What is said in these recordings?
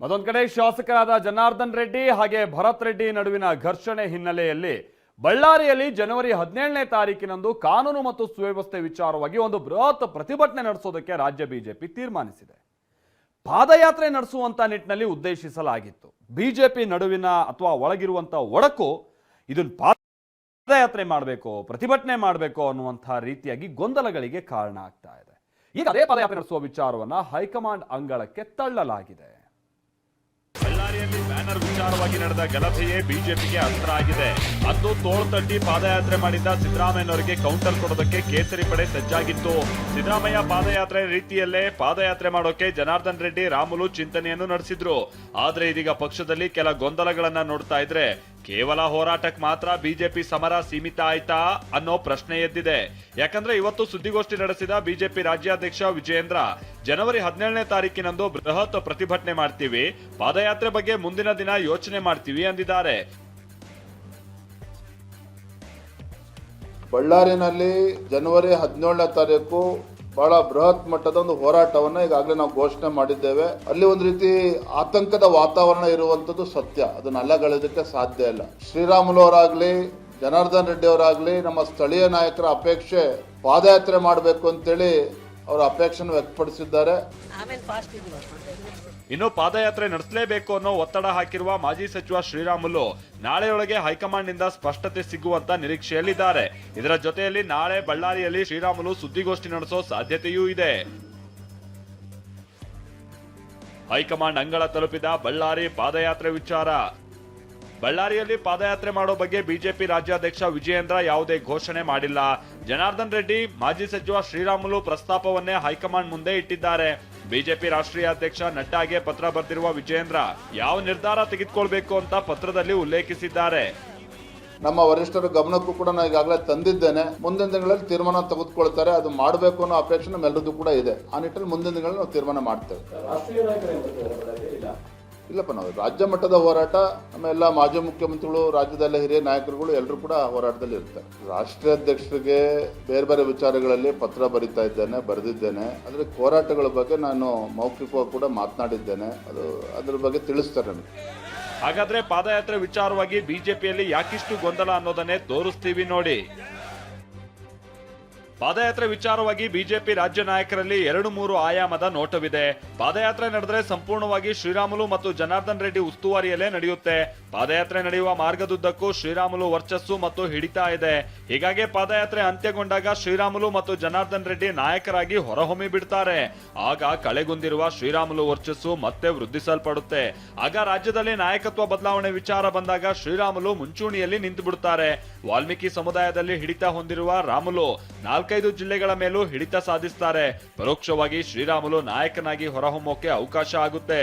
ಮತ್ತೊಂದು ಕಡೆ ಶಾಸಕರಾದ ಜನಾರ್ದನ್ ರೆಡ್ಡಿ ಹಾಗೆ ಭರತ್ ರೆಡ್ಡಿ ನಡುವಿನ ಘರ್ಷಣೆ ಹಿನ್ನೆಲೆಯಲ್ಲಿ ಬಳ್ಳಾರಿಯಲ್ಲಿ ಜನವರಿ 17ನೇ ತಾರೀಕಿನಂದು ಕಾನೂನು ಮತ್ತು ಸುವ್ಯವಸ್ಥೆ ವಿಚಾರವಾಗಿ ಒಂದು ಬೃಹತ್ ಪ್ರತಿಭಟನೆ ನಡೆಸೋದಕ್ಕೆ ರಾಜ್ಯ ಬಿಜೆಪಿ ತೀರ್ಮಾನಿಸಿದೆ. ಪಾದಯಾತ್ರೆ ನಡೆಸುವಂತ ನಿಟ್ಟಿನಲ್ಲಿ ಉದ್ದೇಶಿಸಲಾಗಿತ್ತು. ಬಿಜೆಪಿ ನಡುವಿನ ಅಥವಾ ಒಳಗಿರುವಂತ ಒಡಕು ಇದನ್ನ ಪಾದಯಾತ್ರೆ ಮಾಡಬೇಕು, ಪ್ರತಿಭಟನೆ ಮಾಡಬೇಕು ಅನ್ನುವಂಥ ರೀತಿಯಾಗಿ ಗೊಂದಲಗಳಿಗೆ ಕಾರಣ ಆಗ್ತಾ ಇದೆ. ಈಗ ಅದೇ ಪಾದಯಾತ್ರೆ ನಡೆಸುವ ವಿಚಾರವನ್ನ ಹೈಕಮಾಂಡ್ ಅಂಗಳಕ್ಕೆ ತಳ್ಳಲಾಗಿದೆ. ಬಳ್ಳಾರಿಯಲ್ಲಿ ಬ್ಯಾನರ್ ವಿಚಾರವಾಗಿ ನಡೆದ ಗಲಭೆಯೇ ಬಿಜೆಪಿಗೆ ಅಸ್ತ್ರ ಆಗಿದೆ. ಅಂದು ತೋಳು ತಟ್ಟಿ ಪಾದಯಾತ್ರೆ ಮಾಡಿದ್ದ ಸಿದ್ದರಾಮಯ್ಯನವರಿಗೆ ಕೌಂಟರ್ ಕೊಡೋದಕ್ಕೆ ಕೇಸರಿ ಪಡೆ ಸಜ್ಜಾಗಿತ್ತು. ಸಿದ್ದರಾಮಯ್ಯ ಪಾದಯಾತ್ರೆ ರೀತಿಯಲ್ಲೇ ಪಾದಯಾತ್ರೆ ಮಾಡೋಕೆ ಜನಾರ್ದನ್ ರೆಡ್ಡಿ ರಾಮುಲು ಚಿಂತನೆಯನ್ನು ನಡೆಸಿದ್ರು. ಆದ್ರೆ ಇದೀಗ ಪಕ್ಷದಲ್ಲಿ ಕೆಲ ಗೊಂದಲಗಳನ್ನ ನೋಡ್ತಾ ಇದ್ರೆ ಕೇವಲ ಹೋರಾಟಕ್ಕೆ ಮಾತ್ರ ಬಿಜೆಪಿ ಸಮರ ಸೀಮಿತ ಆಯ್ತಾ ಅನ್ನೋ ಪ್ರಶ್ನೆ ಎದ್ದಿದೆ. ಯಾಕಂದ್ರೆ ಇವತ್ತು ಸುದ್ದಿಗೋಷ್ಠಿ ನಡೆಸಿದ ಬಿಜೆಪಿ ರಾಜ್ಯಾಧ್ಯಕ್ಷ ವಿಜಯೇಂದ್ರ ಜನವರಿ 17ನೇ ತಾರೀಕಿನಂದು ಬೃಹತ್ ಪ್ರತಿಭಟನೆ ಮಾಡ್ತೀವಿ, ಪಾದಯಾತ್ರೆ ಬಗ್ಗೆ ಮುಂದಿನ ದಿನ ಯೋಚನೆ ಮಾಡ್ತೀವಿ ಅಂದಿದ್ದಾರೆ. ಬಳ್ಳಾರಿನಲ್ಲಿ ಜನವರಿ 17ನೇ ತಾರೀಕು ಬಹಳ ಬೃಹತ್ ಮಟ್ಟದ ಒಂದು ಹೋರಾಟವನ್ನ ಈಗಾಗಲೇ ನಾವು ಘೋಷಣೆ ಮಾಡಿದ್ದೇವೆ. ಅಲ್ಲಿ ಒಂದು ರೀತಿ ಆತಂಕದ ವಾತಾವರಣ ಇರುವಂತದ್ದು ಸತ್ಯ, ಅದನ್ನ ಅಲ್ಲಗಳೆದಕ್ಕೆ ಸಾಧ್ಯ ಇಲ್ಲ. ಶ್ರೀರಾಮುಲು ಅವರಾಗ್ಲಿ ಜನಾರ್ದನ್ ರೆಡ್ಡಿ ಅವರಾಗ್ಲಿ ನಮ್ಮ ಸ್ಥಳೀಯ ನಾಯಕರ ಅಪೇಕ್ಷೆ ಪಾದಯಾತ್ರೆ ಮಾಡಬೇಕು ಅಂತೇಳಿ ಅವರ ಅಪೇಕ್ಷೆಯನ್ನು ವ್ಯಕ್ತಪಡಿಸಿದ್ದಾರೆ. ಇನ್ನು ಪಾದಯಾತ್ರೆ ನಡೆಸಲೇಬೇಕು ಅನ್ನೋ ಒತ್ತಡ ಹಾಕಿರುವ ಮಾಜಿ ಸಚಿವ ಶ್ರೀರಾಮುಲು ನಾಳೆಯೊಳಗೆ ಹೈಕಮಾಂಡ್ ನಿಂದ ಸ್ಪಷ್ಟತೆ ಸಿಗುವಂತ ನಿರೀಕ್ಷೆಯಲ್ಲಿದ್ದಾರೆ. ಇದರ ಜೊತೆಯಲ್ಲಿ ನಾಳೆ ಬಳ್ಳಾರಿಯಲ್ಲಿ ಶ್ರೀರಾಮುಲು ಸುದ್ದಿಗೋಷ್ಠಿ ನಡೆಸೋ ಸಾಧ್ಯತೆಯೂ ಇದೆ. ಹೈಕಮಾಂಡ್ ಅಂಗಳ ತಲುಪಿದ ಬಳ್ಳಾರಿ ಪಾದಯಾತ್ರೆ ವಿಚಾರ. ಬಳ್ಳಾರಿಯಲ್ಲಿ ಪಾದಯಾತ್ರೆ ಮಾಡೋ ಬಗ್ಗೆ ಬಿಜೆಪಿ ರಾಜ್ಯಾಧ್ಯಕ್ಷ ವಿಜಯೇಂದ್ರ ಯಾವುದೇ ಘೋಷಣೆ ಮಾಡಿಲ್ಲ. ಜನಾರ್ದನ್ ರೆಡ್ಡಿ, ಮಾಜಿ ಸಚಿವ ಶ್ರೀರಾಮುಲು ಪ್ರಸ್ತಾಪವನ್ನೇ ಹೈಕಮಾಂಡ್ ಮುಂದೆ ಇಟ್ಟಿದ್ದಾರೆ. ಬಿಜೆಪಿ ರಾಷ್ಟ್ರೀಯ ಅಧ್ಯಕ್ಷ ನಡ್ಡಾಗೆ ಪತ್ರ ಬರೆದಿರುವ ವಿಜಯೇಂದ್ರ ಯಾವ ನಿರ್ಧಾರ ತೆಗೆದುಕೊಳ್ಬೇಕು ಅಂತ ಪತ್ರದಲ್ಲಿ ಉಲ್ಲೇಖಿಸಿದ್ದಾರೆ. ನಮ್ಮ ವರಿಷ್ಠರ ಗಮನಕ್ಕೂ ಕೂಡ ನಾನು ಈಗಾಗಲೇ ತಂದಿದ್ದೇನೆ. ಮುಂದಿನ ದಿನಗಳಲ್ಲಿ ತೀರ್ಮಾನ ತೆಗೆದುಕೊಳ್ತಾರೆ. ಅದು ಮಾಡಬೇಕು ಅನ್ನೋ ಅಪೇಕ್ಷೆ ನಮ್ಮೆಲ್ಲರದ್ದು ಕೂಡ ಇದೆ. ಆ ನಿಟ್ಟಿನಲ್ಲಿ ಮುಂದಿನ ದಿನಗಳಲ್ಲಿ ನಾವು ತೀರ್ಮಾನ ಮಾಡ್ತೇವೆ. ಇಲ್ಲಪ್ಪ, ನಾವು ರಾಜ್ಯ ಮಟ್ಟದ ಹೋರಾಟ, ನಮ್ಮ ಎಲ್ಲ ಮಾಜಿ ಮುಖ್ಯಮಂತ್ರಿಗಳು, ರಾಜ್ಯದಲ್ಲ ಹಿರಿಯ ನಾಯಕರುಗಳು ಎಲ್ಲರೂ ಕೂಡ ಹೋರಾಟದಲ್ಲಿ ಇರ್ತಾರೆ. ರಾಷ್ಟ್ರೀಯ ಅಧ್ಯಕ್ಷರಿಗೆ ಬೇರೆ ಬೇರೆ ವಿಚಾರಗಳಲ್ಲಿ ಪತ್ರ ಬರೆದಿದ್ದೇನೆ. ಆದರೆ ಹೋರಾಟಗಳ ಬಗ್ಗೆ ನಾನು ಮೌಖಿಕವಾಗಿ ಕೂಡ ಮಾತನಾಡಿದ್ದೇನೆ. ಅದ್ರ ಬಗ್ಗೆ ತಿಳಿಸ್ತಾರೆ ನನಗೆ. ಹಾಗಾದ್ರೆ ಪಾದಯಾತ್ರೆ ವಿಚಾರವಾಗಿ ಬಿಜೆಪಿಯಲ್ಲಿ ಯಾಕಿಷ್ಟು ಗೊಂದಲ ಅನ್ನೋದನ್ನೇ ತೋರಿಸ್ತೀವಿ ನೋಡಿ. ಪಾದಯಾತ್ರೆ ವಿಚಾರವಾಗಿ ಬಿಜೆಪಿ ರಾಜ್ಯ ನಾಯಕರಲ್ಲಿ 2-3 ಆಯಾಮದ ನೋಟವಿದೆ. ಪಾದಯಾತ್ರೆ ನಡೆದರೆ ಸಂಪೂರ್ಣವಾಗಿ ಶ್ರೀರಾಮುಲು ಮತ್ತು ಜನಾರ್ದನ್ ರೆಡ್ಡಿ ಉಸ್ತುವಾರಿಯಲ್ಲೇ ನಡೆಯುತ್ತೆ. ಪಾದಯಾತ್ರೆ ನಡೆಯುವ ಮಾರ್ಗದುದ್ದಕ್ಕೂ ಶ್ರೀರಾಮುಲು ವರ್ಚಸ್ಸು ಮತ್ತು ಹಿಡಿತ ಇದೆ. ಹೀಗಾಗಿ ಪಾದಯಾತ್ರೆ ಅಂತ್ಯಗೊಂಡಾಗ ಶ್ರೀರಾಮುಲು ಮತ್ತು ಜನಾರ್ದನ್ ರೆಡ್ಡಿ ನಾಯಕರಾಗಿ ಹೊರಹೊಮ್ಮಿ ಬಿಡ್ತಾರೆ. ಆಗ ಕಳೆಗುಂದಿರುವ ಶ್ರೀರಾಮುಲು ವರ್ಚಸ್ಸು ಮತ್ತೆ ವೃದ್ಧಿಸಲ್ಪಡುತ್ತೆ. ಆಗ ರಾಜ್ಯದಲ್ಲಿ ನಾಯಕತ್ವ ಬದಲಾವಣೆ ವಿಚಾರ ಬಂದಾಗ ಶ್ರೀರಾಮುಲು ಮುಂಚೂಣಿಯಲ್ಲಿ ನಿಂತು ಬಿಡುತ್ತಾರೆ. ವಾಲ್ಮೀಕಿ ಸಮುದಾಯದಲ್ಲಿ ಹಿಡಿತ ಹೊಂದಿರುವ ರಾಮುಲು 4-5 ಜಿಲ್ಲೆಗಳ ಮೇಲೂ ಹಿಡಿತ ಸಾಧಿಸುತ್ತಾರೆ. ಪರೋಕ್ಷವಾಗಿ ಶ್ರೀರಾಮುಲು ನಾಯಕನಾಗಿ ಹೊರಹೊಮ್ಮೋಕೆ ಅವಕಾಶ ಆಗುತ್ತೆ.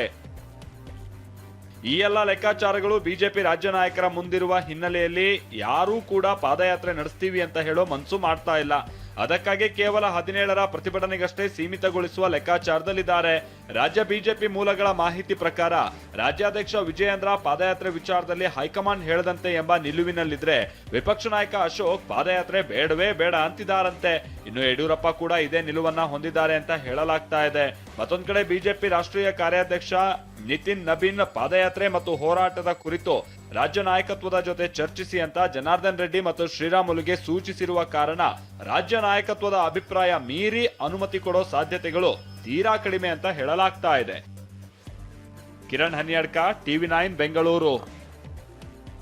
ಈ ಎಲ್ಲ ಲೆಕ್ಕಾಚಾರಗಳು ಬಿಜೆಪಿ ರಾಜ್ಯ ನಾಯಕರ ಮುಂದಿರುವ ಹಿನ್ನೆಲೆಯಲ್ಲಿ ಯಾರೂ ಕೂಡ ಪಾದಯಾತ್ರೆ ನಡೆಸ್ತೀವಿ ಅಂತ ಹೇಳೋ ಮನಸ್ಸು ಮಾಡ್ತಾ ಇಲ್ಲ. ಅದಕ್ಕಾಗಿ ಕೇವಲ 17ರ ಪ್ರತಿಭಟನೆಗಷ್ಟೇ ಸೀಮಿತಗೊಳಿಸುವ ಲೆಕ್ಕಾಚಾರದಲ್ಲಿದ್ದಾರೆ. ರಾಜ್ಯ ಬಿಜೆಪಿ ಮೂಲಗಳ ಮಾಹಿತಿ ಪ್ರಕಾರ ರಾಜ್ಯಾಧ್ಯಕ್ಷ ವಿಜಯೇಂದ್ರ ಪಾದಯಾತ್ರೆ ವಿಚಾರದಲ್ಲಿ ಹೈಕಮಾಂಡ್ ಹೇಳದಂತೆ ಎಂಬ ನಿಲುವಿನಲ್ಲಿದ್ರೆ, ವಿಪಕ್ಷ ನಾಯಕ ಅಶೋಕ್ ಪಾದಯಾತ್ರೆ ಬೇಡವೇ ಬೇಡ ಅಂತಿದ್ದಾರಂತೆ. ಇನ್ನು ಯಡಿಯೂರಪ್ಪ ಕೂಡ ಇದೇ ನಿಲುವನ್ನ ಹೊಂದಿದ್ದಾರೆ ಅಂತ ಹೇಳಲಾಗ್ತಾ ಇದೆ. ಮತ್ತೊಂದ್ ಕಡೆ ಬಿಜೆಪಿ ರಾಷ್ಟ್ರೀಯ ಕಾರ್ಯಾಧ್ಯಕ್ಷ ನಿತಿನ್ ನಬೀನ್ ಪಾದಯಾತ್ರೆ ಮತ್ತು ಹೋರಾಟದ ಕುರಿತು ರಾಜ್ಯ ನಾಯಕತ್ವದ ಜೊತೆ ಚರ್ಚಿಸಿ ಅಂತ ಜನಾರ್ದನ್ ರೆಡ್ಡಿ ಮತ್ತು ಶ್ರೀರಾಮುಲುಗೆ ಸೂಚಿಸಿರುವ ಕಾರಣ ರಾಜ್ಯ ನಾಯಕತ್ವದ ಅಭಿಪ್ರಾಯ ಮೀರಿ ಅನುಮತಿ ಕೊಡೋ ಸಾಧ್ಯತೆಗಳು ತೀರಾ ಕಡಿಮೆ ಅಂತ ಹೇಳಲಾಗ್ತಾ ಇದೆ. ಕಿರಣ್ ಹನ್ಯಾಡ್ಕ, TV9 ಬೆಂಗಳೂರು.